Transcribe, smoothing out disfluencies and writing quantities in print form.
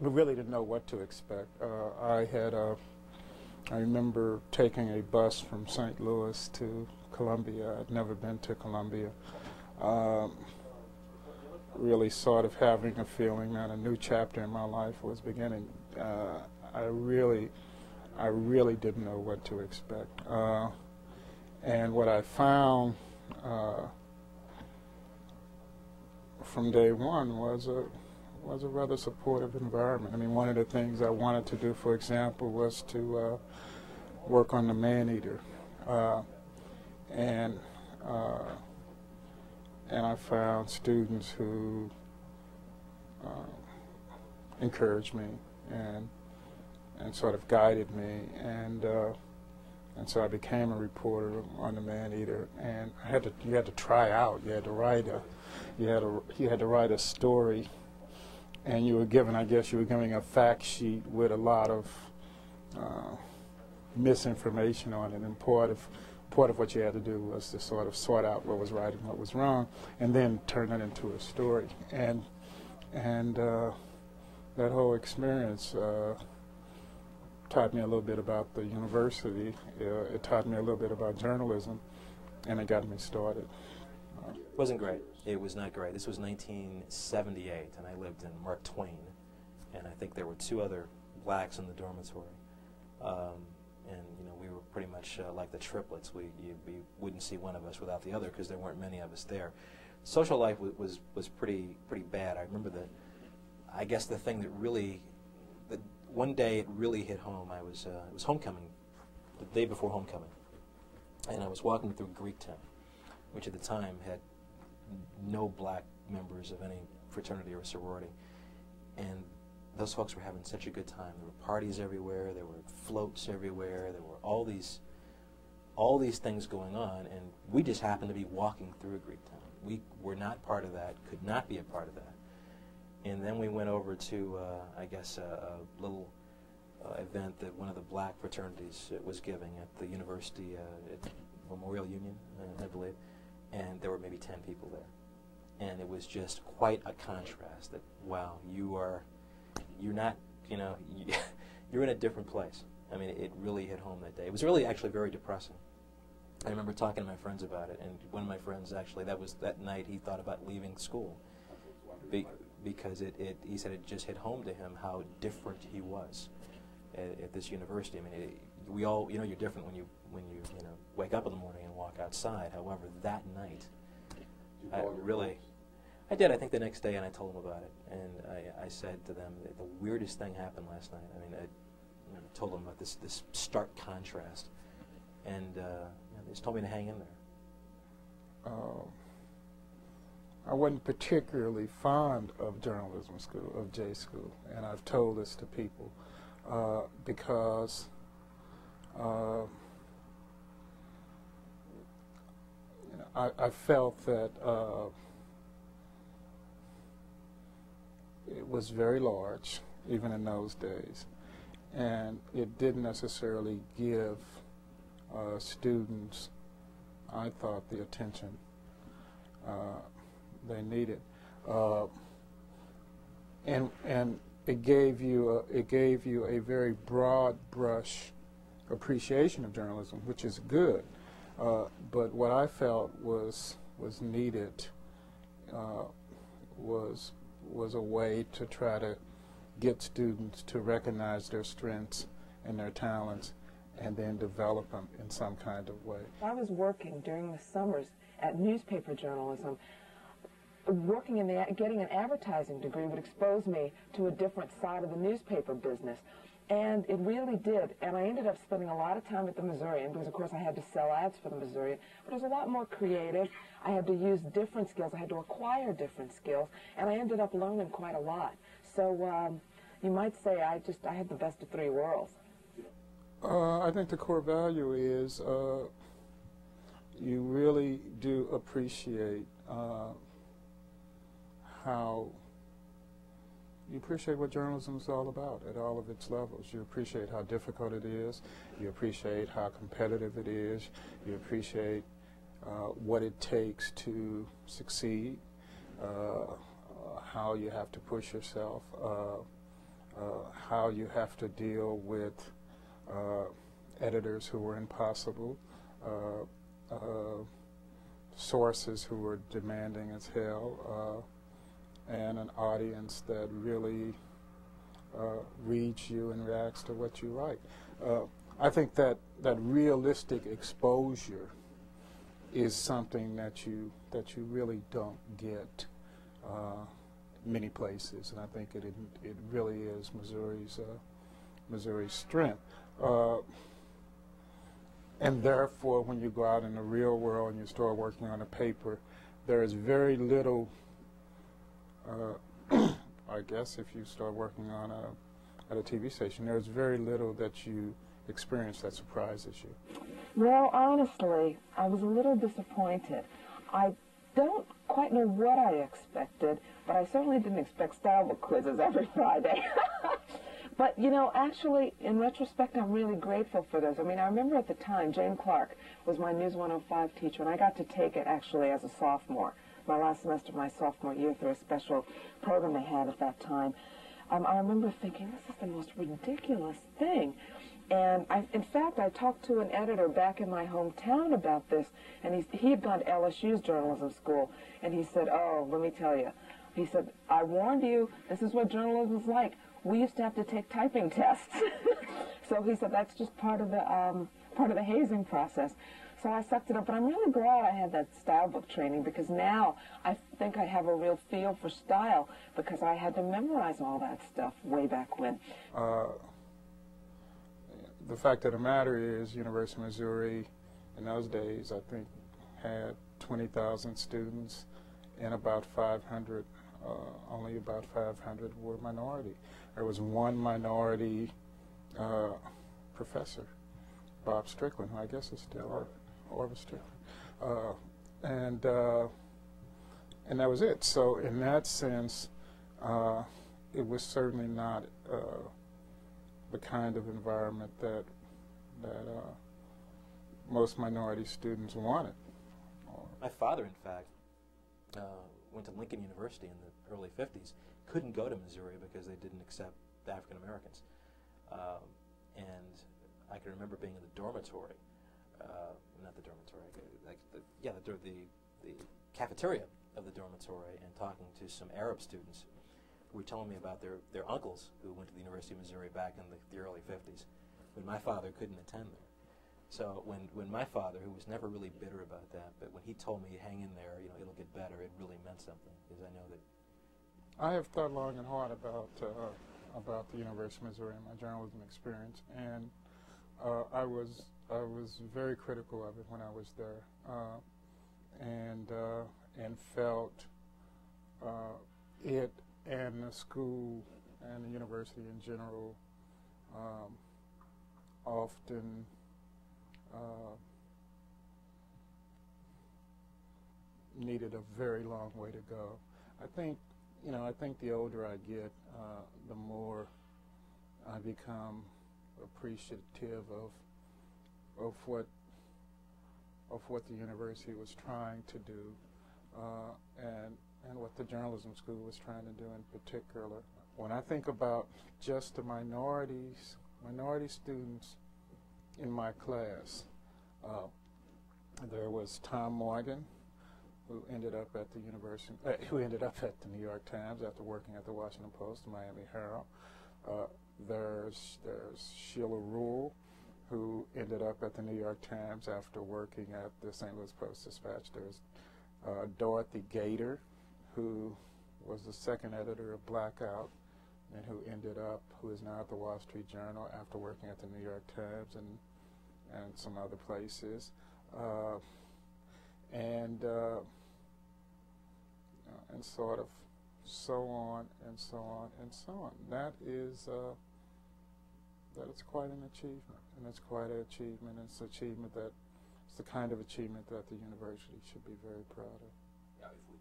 we really didn't know what to expect. I remember taking a bus from St. Louis to Columbia. I'd never been to Columbia. Really sort of having a feeling that a new chapter in my life was beginning. I really didn't know what to expect. And what I found from day one was a rather supportive environment. I mean, one of the things I wanted to do, for example, was to work on the man-eater, and I found students who encouraged me and sort of guided me, and so I became a reporter on the man-eater. And you had to try out. You had to write a story. And you were given, I guess you were given a fact sheet with a lot of misinformation on it, and part of what you had to do was to sort of sort out what was right and what was wrong, and then turn it into a story. And that whole experience taught me a little bit about the university. It taught me a little bit about journalism, and it got me started. It wasn't great. It was not great. This was 1978, and I lived in Mark Twain, and I think there were two other blacks in the dormitory. And you know, we were pretty much like the triplets. We wouldn't see one of us without the other because there weren't many of us there. Social life was pretty bad. I remember I guess the thing that really, one day it really hit home. It was homecoming, the day before homecoming, and I was walking through Greektown, which at the time had no black members of any fraternity or sorority, and those folks were having such a good time. There were parties everywhere, there were floats everywhere, there were all these things going on, and we just happened to be walking through Greektown. We were not part of that, could not be a part of that. And then we went over to, I guess, a little event that one of the black fraternities was giving at the university, at Memorial Union, I believe. And there were maybe 10 people there. And it was just quite a contrast that, wow, you're not, you know, you're in a different place. I mean, it really hit home that day. It was really actually very depressing. I remember talking to my friends about it, and one of my friends actually, that night he thought about leaving school because he said it just hit home to him how different he was at this university. I mean, we all, you know, you're different when you wake up in the morning and walk outside. However, that night, I did. I think the next day, and I told them about it, and I said to them that the weirdest thing happened last night. I mean, I told them about this stark contrast, and they just told me to hang in there. I wasn't particularly fond of journalism school, of J school, and I've told this to people because I felt that it was very large, even in those days, and it didn't necessarily give students, I thought, the attention they needed, and it gave you a very broad brush appreciation of journalism, which is good. But what I felt was needed was a way to try to get students to recognize their strengths and their talents, and then develop them in some kind of way. I was working during the summers at newspaper journalism. Working in getting an advertising degree would expose me to a different side of the newspaper business. And it really did. And I ended up spending a lot of time at the Missourian because, of course, I had to sell ads for the Missourian. But it was a lot more creative. I had to use different skills. I had to acquire different skills. And I ended up learning quite a lot. So you might say I had the best of three worlds. I think the core value is you really do appreciate you appreciate what journalism is all about at all of its levels. You appreciate how difficult it is. You appreciate how competitive it is. You appreciate what it takes to succeed, how you have to push yourself. how you have to deal with editors who were impossible, sources who were demanding as hell, and an audience that really reads you and reacts to what you write. I think that realistic exposure is something that you really don't get many places, and I think it really is Missouri's strength. And therefore, when you go out in the real world and you start working on a paper, there is very little. I guess if you start working on at a TV station, there's very little that you experience that surprises you. Well, honestly, I was a little disappointed. I don't quite know what I expected, but I certainly didn't expect style book quizzes every Friday. But, you know, actually, in retrospect, I'm really grateful for those. I mean, I remember at the time, Jane Clark was my News 105 teacher, and I got to take it, actually, as a sophomore, my last semester of my sophomore year through a special program they had at that time. I remember thinking, this is the most ridiculous thing. And in fact, I talked to an editor back in my hometown about this, and he had gone to LSU's journalism school, and he said, oh, let me tell you. He said, I warned you, this is what journalism's like. We used to have to take typing tests. So he said, that's just part of the hazing process. So I sucked it up, but I'm really glad I had that style book training, because now I think I have a real feel for style, because I had to memorize all that stuff way back when. The fact of the matter is, University of Missouri in those days, I think, had 20,000 students, and about 500, only about 500 were minority. There was one minority professor, Bob Strickland, who I guess is still Orvis Strickland, and that was it. So in that sense, it was certainly not the kind of environment that most minority students wanted. My father, in fact, went to Lincoln University in the early 50s, couldn't go to Missouri because they didn't accept African Americans. And I can remember being in the dormitory, not the dormitory, like the cafeteria of the dormitory, and talking to some Arab students who were telling me about their uncles who went to the University of Missouri back in the early 50s, when my father couldn't attend there. So when my father, who was never really bitter about that, but when he told me, hang in there, you know, it'll get better, it really meant something, because I know that. I have thought long and hard about the University of Missouri and my journalism experience, and I was very critical of it when I was there, and felt it and the school and the university in general often needed a very long way to go. I think the older I get, the more I become appreciative of what the university was trying to do, and what the journalism school was trying to do in particular. When I think about just the minority students in my class, there was Tom Morgan, who ended up at the New York Times after working at the Washington Post, the Miami Herald. There's Sheila Rule, who ended up at the New York Times after working at the St. Louis Post-Dispatch. There's Dorothy Gator, who was the second editor of Blackout, and who is now at the Wall Street Journal after working at the New York Times and some other places, and sort of so on and so on and so on. That is quite an achievement, and it's quite an achievement. It's the kind of achievement that the university should be very proud of. Yeah, if